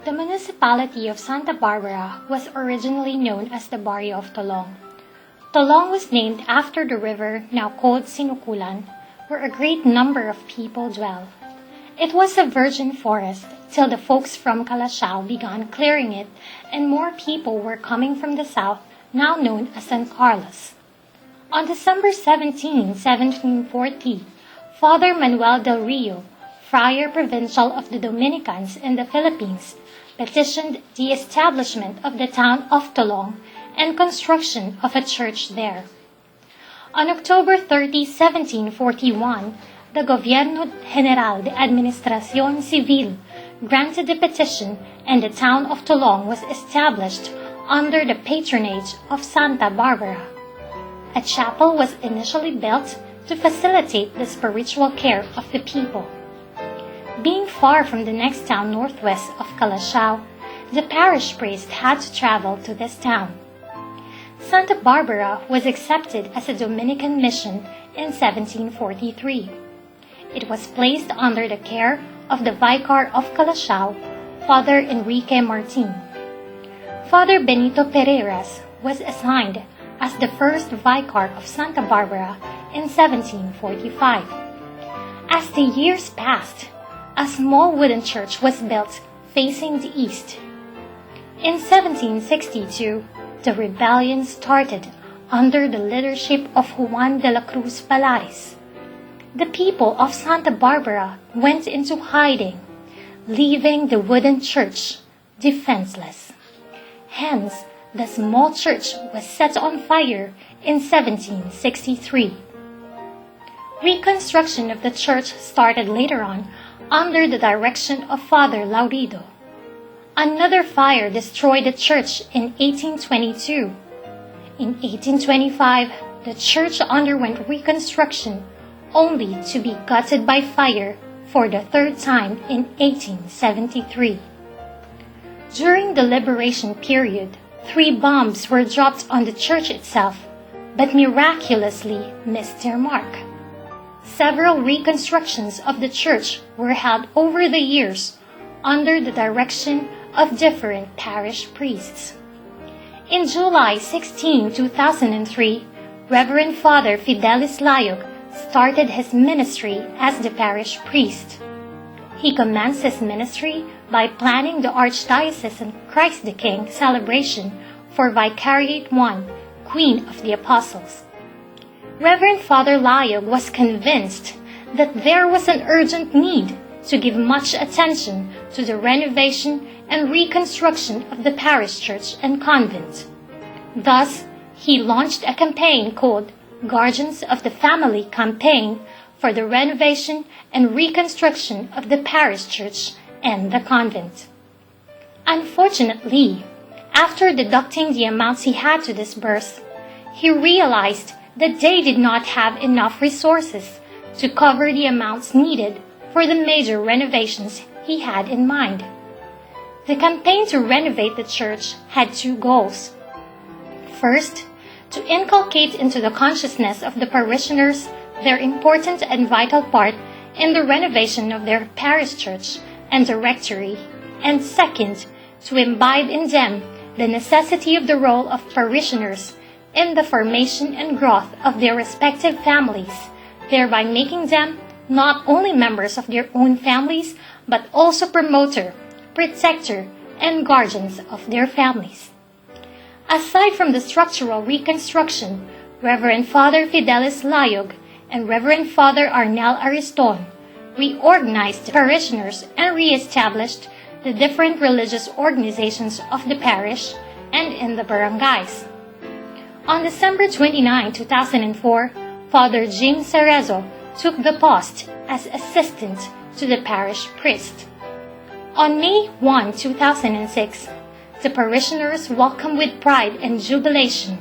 The municipality of Santa Barbara was originally known as the Barrio of Tolong. Tolong was named after the river now called Sinukulan, where a great number of people dwell. It was a virgin forest till the folks from Calasiao began clearing it and more people were coming from the south, now known as San Carlos. On December 17, 1740, Father Manuel del Rio, Friar Provincial of the Dominicans in the Philippines, petitioned the establishment of the town of Tolong and construction of a church there. On October 30, 1741, the Gobierno General de Administración Civil granted the petition and the town of Tolong was established under the patronage of Santa Barbara. A chapel was initially built to facilitate the spiritual care of the people. Being far from the next town northwest of Calasiao, the parish priest had to travel to this town. Santa Barbara was accepted as a Dominican mission in 1743. It was placed under the care of the Vicar of Calasiao, Father Enrique Martin. Father Benito Pereiras was assigned as the first Vicar of Santa Barbara in 1745. As the years passed, a small wooden church was built facing the east. In 1762, the rebellion started under the leadership of Juan de la Cruz Palaris. The people of Santa Barbara went into hiding, leaving the wooden church defenseless. Hence, the small church was set on fire in 1763. Reconstruction of the church started later on under the direction of Father Laurido. Another fire destroyed the church in 1822. In 1825, the church underwent reconstruction only to be gutted by fire for the third time in 1873. During the liberation period, 3 bombs were dropped on the church itself, but miraculously missed their mark. Several reconstructions of the church were held over the years under the direction of different parish priests. In July 16, 2003, Reverend Father Fidelis Layog started his ministry as the parish priest. He commenced his ministry by planning the Archdiocesan Christ the King celebration for Vicariate I, Queen of the Apostles. Reverend Father Layog was convinced that there was an urgent need to give much attention to the renovation and reconstruction of the parish church and convent. Thus, he launched a campaign called Guardians of the Family Campaign for the renovation and reconstruction of the parish church and the convent. Unfortunately, after deducting the amounts he had to disburse, he realized that they did not have enough resources to cover the amounts needed for the major renovations he had in mind. The campaign to renovate the church had 2 goals. First, to inculcate into the consciousness of the parishioners their important and vital part in the renovation of their parish church and the rectory, and second, to imbibe in them the necessity of the role of parishioners in the formation and growth of their respective families, thereby making them not only members of their own families, but also promoter, protector, and guardians of their families. Aside from the structural reconstruction, Reverend Father Fidelis Layog and Reverend Father Arnel Ariston reorganized the parishioners and re-established the different religious organizations of the parish and in the barangays. On December 29, 2004, Father James Cerezo took the post as assistant to the parish priest. On May 1, 2006, the parishioners welcomed with pride and jubilation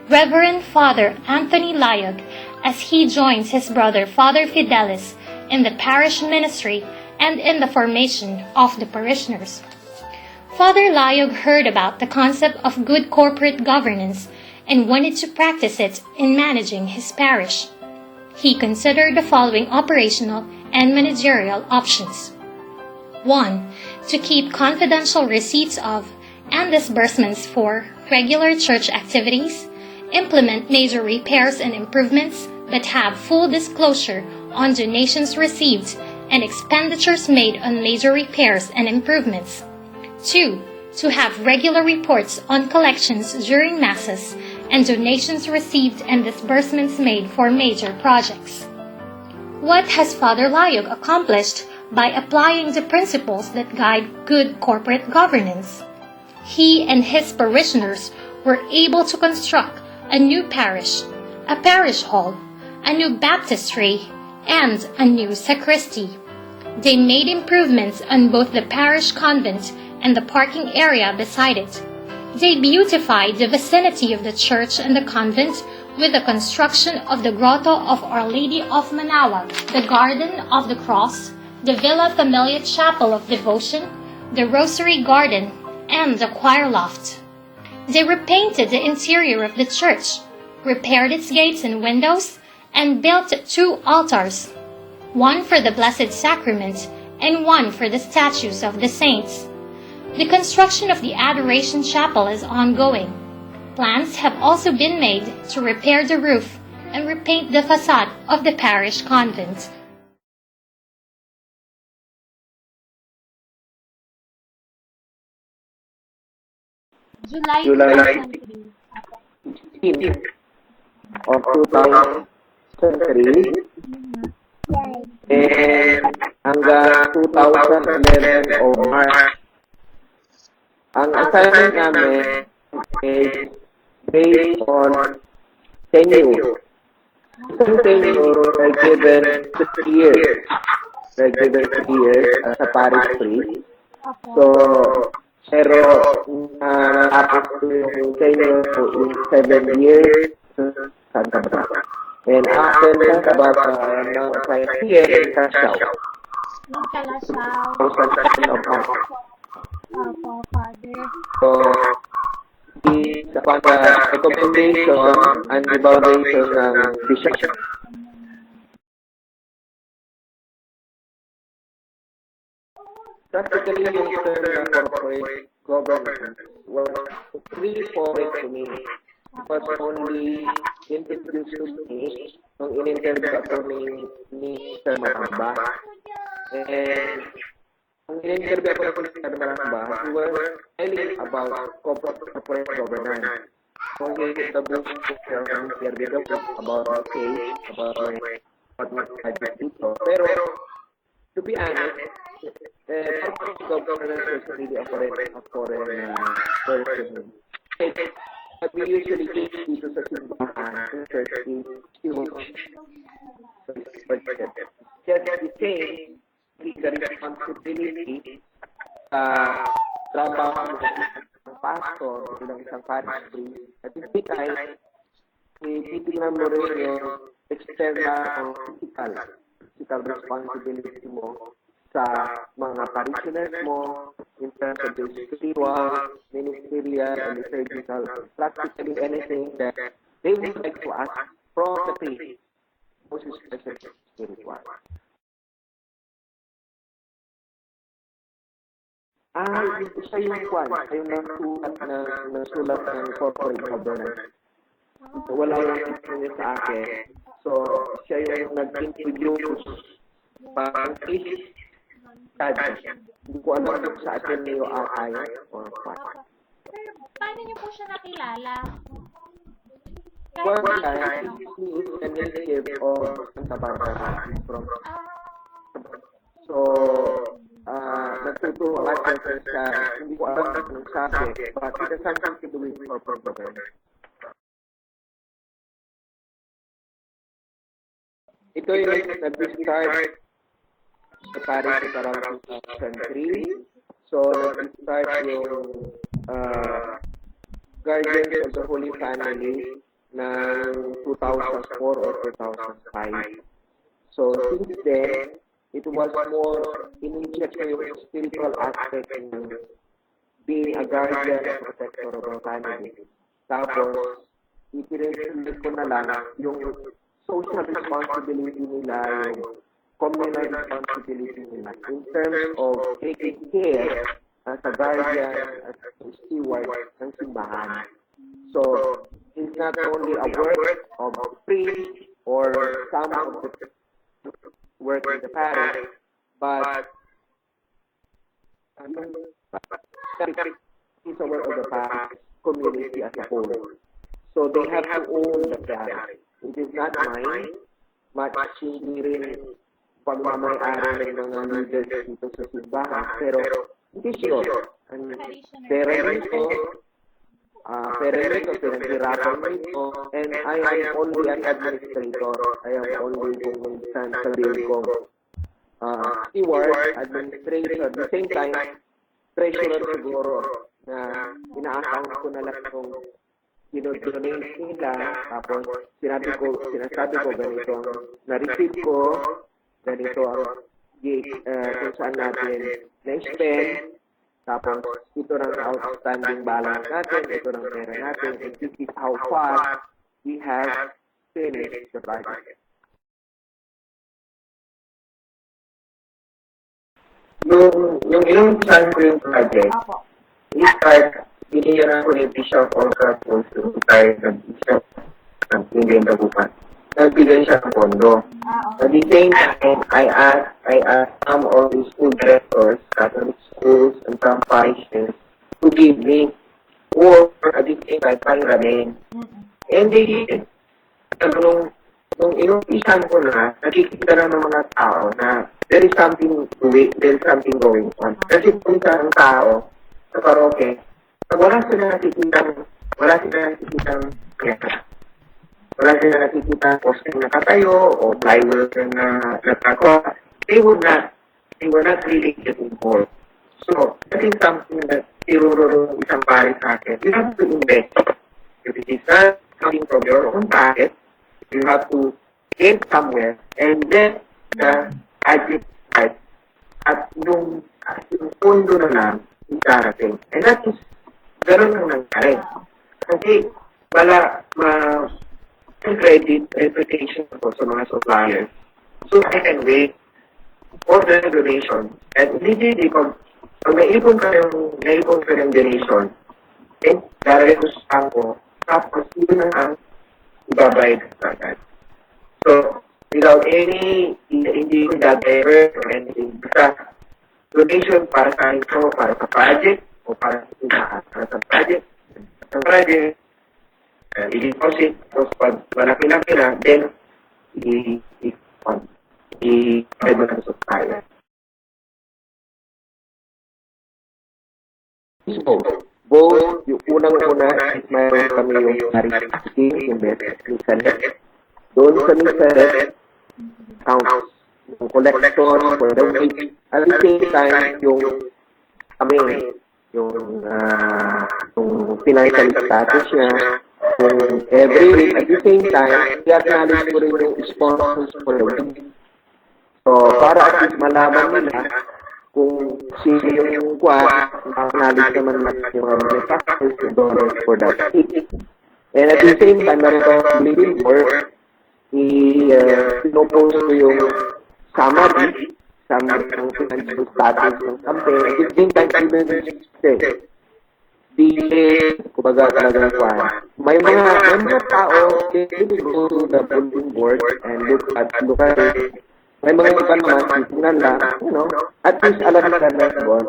Reverend Father Anthony Layog as he joins his brother Father Fidelis in the parish ministry and in the formation of the parishioners. Father Layog heard about the concept of good corporate governance and wanted to practice it in managing his parish. He considered the following operational and managerial options. 1. to keep confidential receipts of and disbursements for regular church activities, implement major repairs and improvements, but have full disclosure on donations received and expenditures made on major repairs and improvements. 2. To have regular reports on collections during masses and donations received and disbursements made for major projects. What has Father Layog accomplished by applying the principles that guide good corporate governance? He and his parishioners were able to construct a new parish, a parish hall, a new baptistry, and a new sacristy. They made improvements on both the parish convent and the parking area beside it. They beautified the vicinity of the church and the convent with the construction of the Grotto of Our Lady of Manaoag, the Garden of the Cross, the Villa Familia Chapel of Devotion, the Rosary Garden, and the choir loft. They repainted the interior of the church, repaired its gates and windows, and built 2 altars, one for the Blessed Sacrament and one for the statues of the saints. The construction of the Adoration Chapel is ongoing. Plans have also been made to repair the roof and repaint the facade of the parish convent. July 16 of 2003 and hanggang 2011 o March. Ang assignment namin is based on tenure. Isang tenure ay given 3 years. They're given 3 years as a parish priest. So, pero natapos ko yung tenure ko in 7 years sa Santa Barbara. And after Santa Barbara, ng assignment here in Kalasyaw. Opo, Father. So, sa recommendation and evaluation ng bishop. Practically, yung term ng corporate governance was really foreign to me. It was only introduced to me nung in-interview ako ni Sir Maramba. And ang in-interview ako ni Sir Maramba, we were telling about corporate governance. So, the book ng interview about the case, about my project dito. Pero, to be honest, corporate governance is really a foreign person. But we usually teach dito sa simbahan, sa church, just the same, the responsibility sa trabaho ng pastor, bilang isang parish priest. At the same time, titignan mo rin yung external o physical responsibility mo sa mga parishioners mo in terms of the spiritual, ministerial, and liturgical, practically anything that they would like to ask from the faith, most especially spiritual. Siya yung kwan, yung nasulat ng corporate governance. Wala yung niya sa akin. So, siya yung nag-introduce parang case study. Hindi ko alam kung sa atin niyo ayon or what. Pero, paano niyo po siya nakilala? Well, he is a native of Santa Barbara. So, nagtuturo ako sa, hindi ko alam kung sabi, but it has something to do with corporate governance. Ito yung nag-start sa Paris around 2003. So, nag-start yung Guardians of the Holy Family ng 2004 or 2005. So, since then, it was more immediate yung spiritual aspect ng being a guardian and protector of our family. Tapos, itinuloy ko na lang yung social responsibility nila, yung communal responsibility nila in terms of taking care as a guardian, as a steward ng simbahan. So, it's not only a work of priest or some of the work in the parish, but it's a work of the parish community as a whole. So they have to own the parish. It is not mine, much hindi rin pagmamayari ng mga leaders dito sa simbahan, pero it is yours. Pera nito, pinaghirapan nito, and I am only an administrator. I am only kung minsan sabihin ko, steward, administrator, at the same time, treasurer siguro, na inaasahan ko na lang kung dinodonate nila, tapos sinasabi ko ganito ang na-receive ko, ganito ang kung saan natin na-spend, tapos ito lang outstanding balance natin, ito lang pera natin, and this is how far we have finished the project. Yung ilang Sungreen project, i-start, binigyan ako ni Bishop Olga to retire ng Bishop ng Indian Dagupan. Nagbigay siya ng pondo. At the same time, I asked some of the school directors, Catholic schools, and some parishes to give me, or at the same time, pangiramin. And they did. Nung inumpisan ko na, nakikita na ng mga tao na there is something going on. Kasi kung ang tao sa paroke, pag wala sila nakikitang pera. Wala sila nakikita posting na katayo o plywood na natakuha, they were not really get involved. So, that is something that irururong isang pari sa akin. You have to invest. If it is not coming from your own pocket, you have to get somewhere and then the budget part at yung pondo na lang itarating. And that is, gano'n lang nangyari. Kasi, credit, reputation po sa mga suppliers. So, I can wait for the donation. And immediately, pag naipon ka yung donation, then, darang sa ako, tapos yun na ang ibabayad ka agad. So, without hindi ko dati-ever or anything, basta donation para sa ito, para sa project, o para sa project, i-deposit, tapos pag malaki na pila, then i-pwede mo na sa supplier. So, both, yung unang-una is mayroon kami yung charity investment ni Salet. Doon sa Salet, counts, yung collection for the week. At the same time, yung financial status niya, kung every week, at the same time, i-acknowledge ko rin yung sponsors for the week. So, para at least malaman nila kung sino yung i-acknowledge naman yung manufacturers, yung donors for that week. And at the same time, meron ko bleeding work, i-propose ko yung summary ng financial status ng campaign. At the same time, kumbaga talagang may mga tao, they will go to the bulletin board and look at it. May mga iba naman, titignan lang, at least alam ka na doon.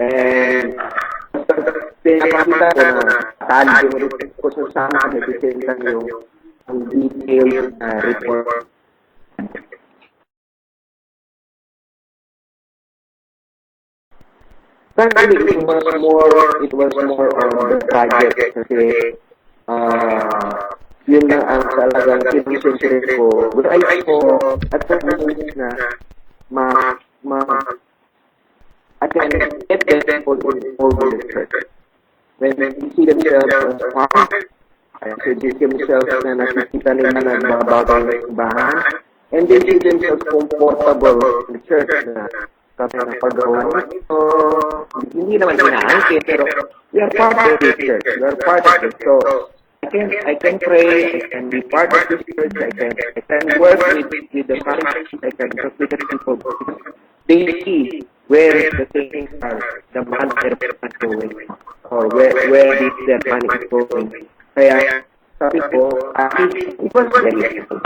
And pinapakita ko na tali yung report ko sa sama, nag-send lang yung detailed report. Actually, it was more on the project kasi yun lang ang talagang concentrate ko. But I saw at the moment na I can get them all in the church. When they see themselves as part, I see themselves na nakikita nila na mga bagay na simbahan, and they see themselves comfortable in the church na kami ang paggawa nito, hindi naman inaangkin, pero we are part of the church, we are part of it. So, I I can pray, I can be part of this church, I can work with the families, I can work with the people. They see where the things are, the money is going, or where their money is going. Kaya sabi ko, it was very simple.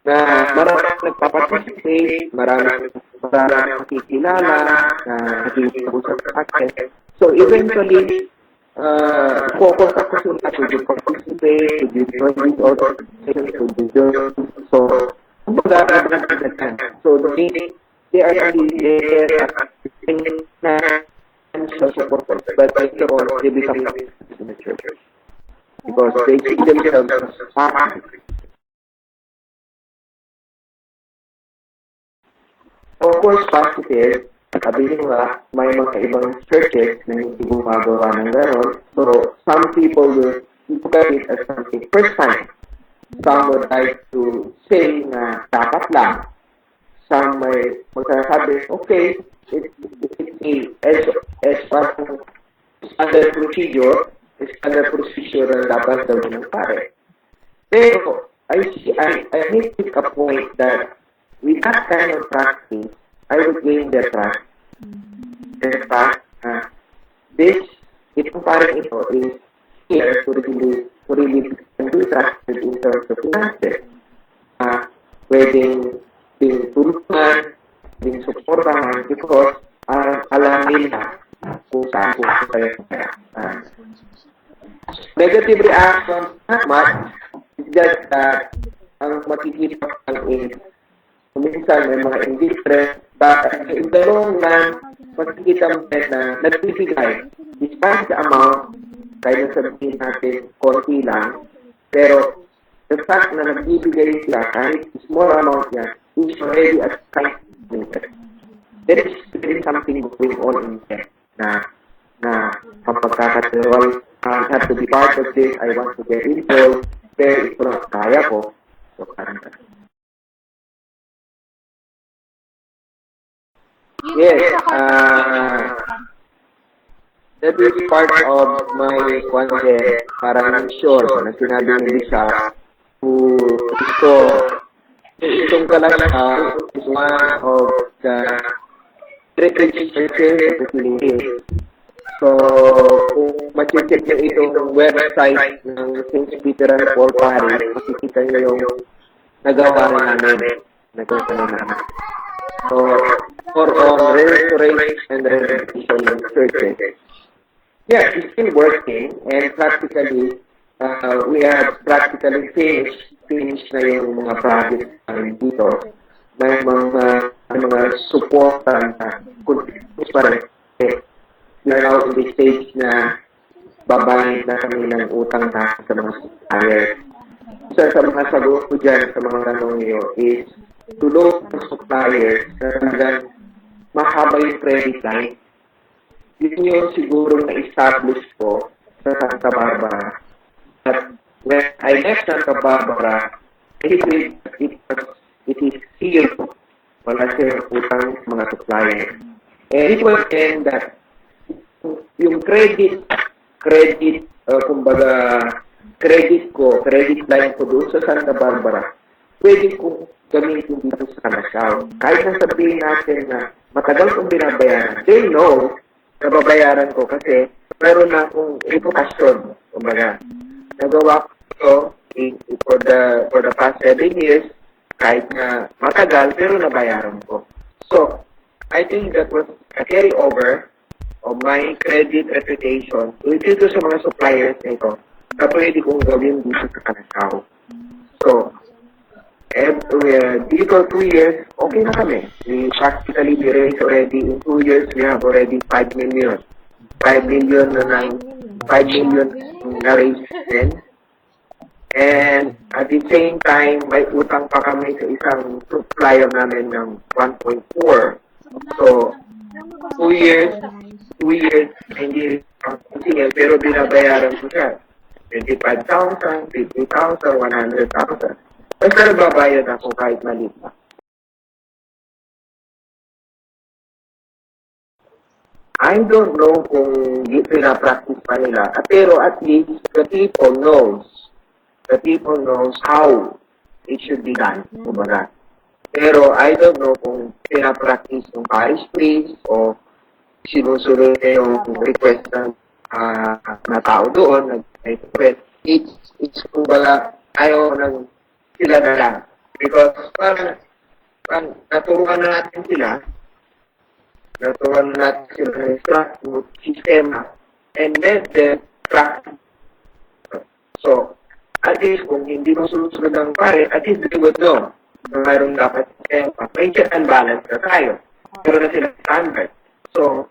Na maraming nagpaparticipate, maraming nakikilala, na nakikipag-usap sa akin. So eventually, focus ako sila to participate, to join these organizations, to join. So, kumbaga, so they are really there as financial supporters, but later on, they become in the church. Because they see themselves as part. Of course, positive, sabi nila, may mga ibang churches na hindi gumagawa ng gano'n. So, some people will look at it as something first time. Some would like to say na dapat lang. Some may magsasabi, okay, it's parang standard procedure na dapat gawin ng pare. Pero, I make it a point that with that kind of practice, I would gain their trust. In fact, itong parang ito is here to really be trusted in terms of finances. Pwedeng tulungan, pwedeng supportahan, because alam nila kung saan kayo kaya. Negative reactions, not much. It's just that ang makikita lang is minsan may mga indifferent, but in the long run, makikita mo na nagbibigay. Despite the amount, kaya sabihin natin, konti lang, pero the fact na nagbibigay sila, kahit small amount yan, is already a kind of there is something going on in there na kapagkakatawa, I have to be part of this, I want to get involved, pero ito lang kaya ko. So, parang yes, that is part of my concept. Parang sure, na sinabi ni Lisa, itong kalasang is one of the heritage churches of the Philippines. So, kung ma-check nyo itong website ng St. Peter and Paul Parish, makikita nyo yung nagawa namin. So, for restoration and renovation of churches. Yeah, it's still working, and practically, we have practically finished na yung mga projects namin dito. May mga support na continuous pa rin. We are now in the stage na babayad na kami ng utang na sa mga suppliers. So, sa mga sagot ko dyan, sa mga tanong niyo, is tulong ng suppliers na talagang mahaba yung credit line. Yun yung siguro na-establish ko sa Santa Barbara. But when I left Santa Barbara, it is zero. Wala siya utang sa mga suppliers. And it was then that yung credit line ko doon sa Santa Barbara, pwede kong gamitin dito sa Canasao. Kahit na sabihin natin na matagal kong binabayaran, they know na babayaran ko kasi meron na akong reputasyon. Kumbaga, nagawa ko for the past 7 years, kahit na matagal, pero nabayaran ko. So, I think that was a carryover of my credit reputation dito sa mga suppliers na ito na pwede kong gawin dito sa Canasao. So, dito 2 years, okay na kami. We practically raised already in 2 years, we have already 5 million. 5 million na raised din. And at the same time, may utang pa kami sa isang supplier namin ng 1.4. So, 2 years, hindi rin pero binabayaran ko siya. 25,000, 50,000, 100,000. Basta nagbabayad ako kahit maliit na. I don't know kung pinapractice pa nila. Pero at least the people knows how it should be done. Kumbaga. Pero I don't know kung pinapractice ng parish priest o sinusunod na yung request ng na tao doon, nag-request. It's kumbaga, ayaw ng sila na lang. Because parang naturuan na natin sila ng structure, sistema, and then the practice. So, at least kung hindi mo sunod-sunod ng pare, at least they would know na mayroong dapat sistema. May check and balance na tayo. Pero na sila standard. So,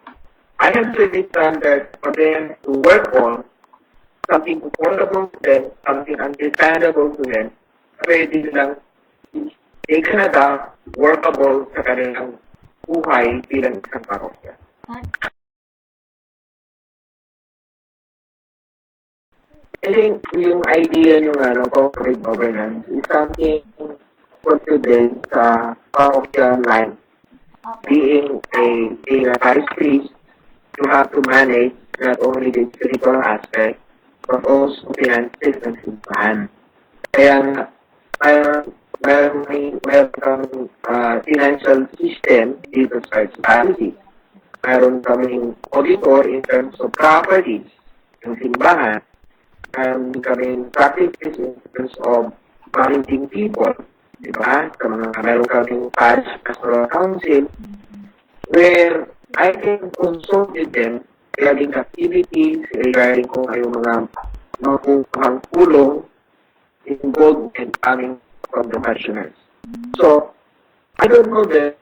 I have to be standard for them to work on something affordable to them, something understandable to them, pwede lang they can adapt, workable sa kanilang buhay bilang isang parokya. I think yung idea ng corporate governance is something for today sa parokya life. Being a parish priest, you have to manage not only the spiritual aspect, but also finances and simbahan. Kaya meron kang financial system dito sa society. Meron kaming auditor in terms of properties, yung simbahan. Meron kaming practices in terms of managing people. Diba? Meron kaming parish pastoral council where I can consult with them regarding activities, regarding kung ano mga makukuhang tulong involvement coming from the pensioners. So, I don't know the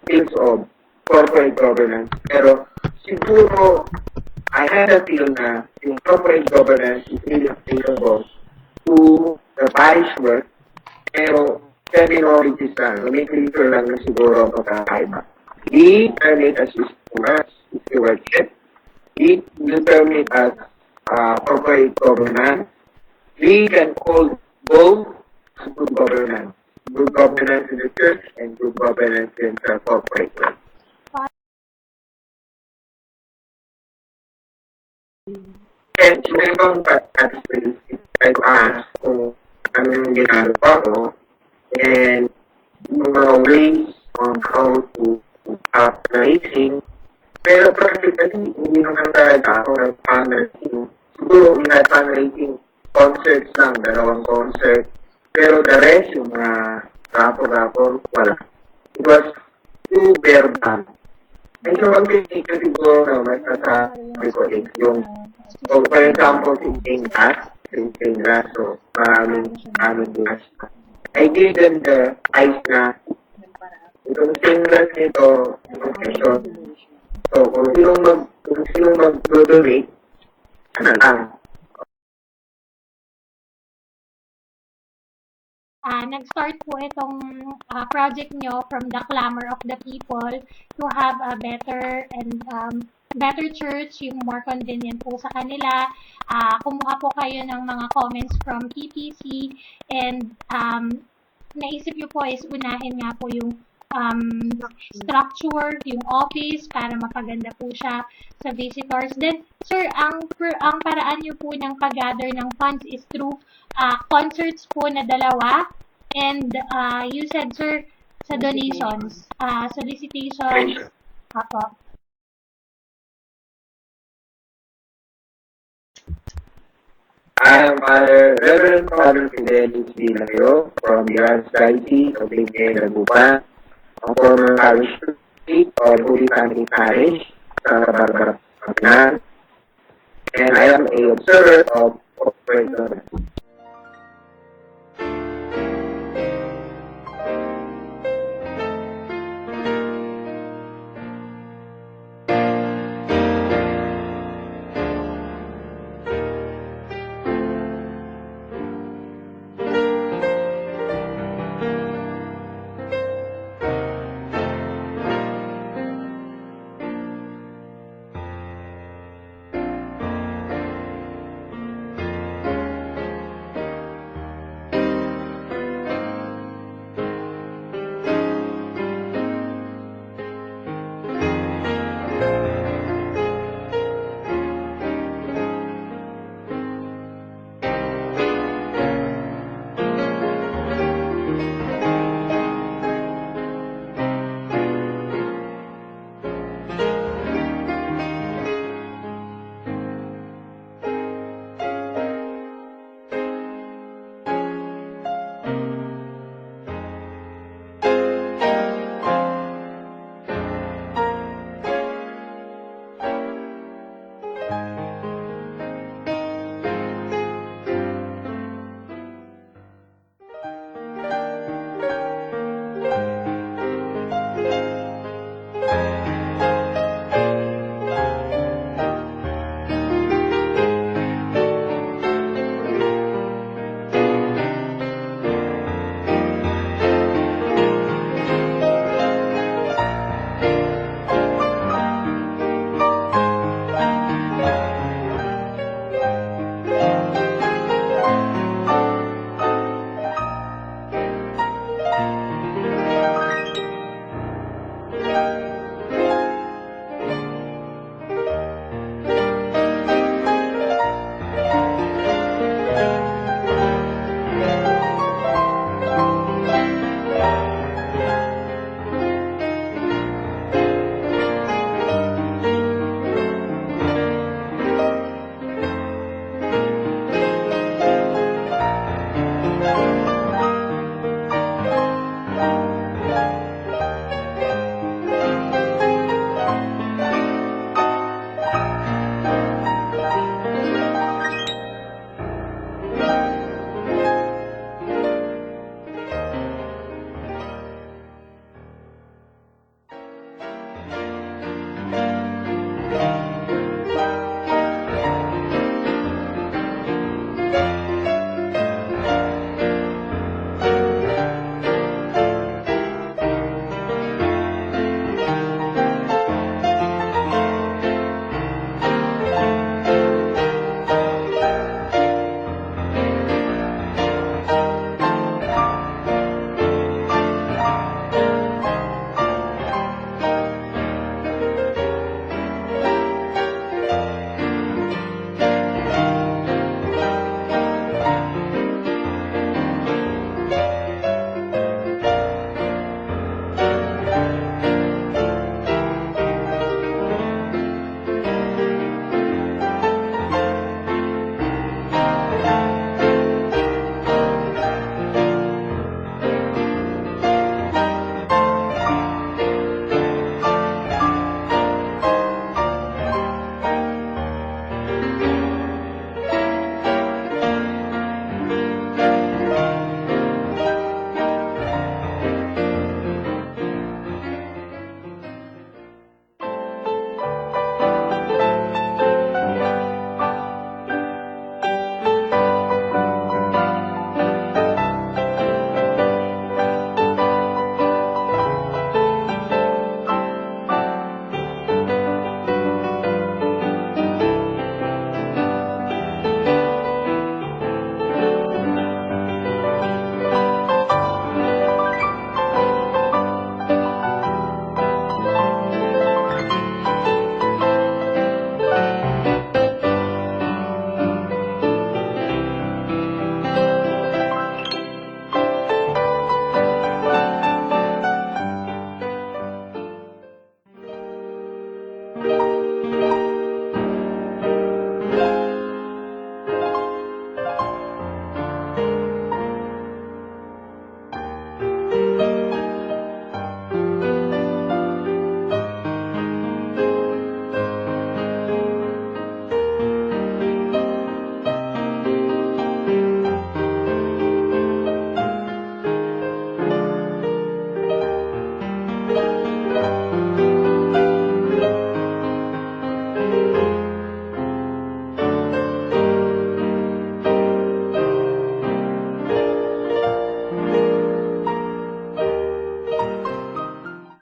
skills of corporate governance, pero siguro, I had a feel na yung corporate governance is really applicable to the parish work, pero terminologies lang, may clear lang na siguro pagkakaiba. We term it as stewardship. We term it as corporate governance. We can call both good governance. Good governance in the church and good governance in the corporate world. And yung ibang practices, I ask kung ano yung ginagawa ko and mga ways on how to fundraising. Pero practically, hindi naman talaga ako ng fundraising. Siguro, fundraising concerts lang, 2 concert. Pero the rest, yung mga rapo-rapo, wala. It was too bare down. And so, ang titigil siguro naman sa recording, yung, so, for example, singing glass, so, maraming glass. I gave them the ice na, itong singlet nito, yung session. So, kung sinong mag-donate, ano lang, nag-start po itong project nyo from the clamor of the people to have a better and better church, yung more convenient po sa kanila. Kumuha po kayo ng mga comments from TPC and naisip nyo po is unahin nga po yung structure, yung office para mapaganda po siya sa visitors. Then, sir, ang paraan nyo po ng pag-gather ng funds is through concerts po na 2 and you said, sir, sa donations, solicitations, ako. I am Reverend Father Fidelis Layog from the Archdiocese of Laguna, a former parish priest of Holy Family Parish, Santa Barbara, and I am a observer of corporate governance.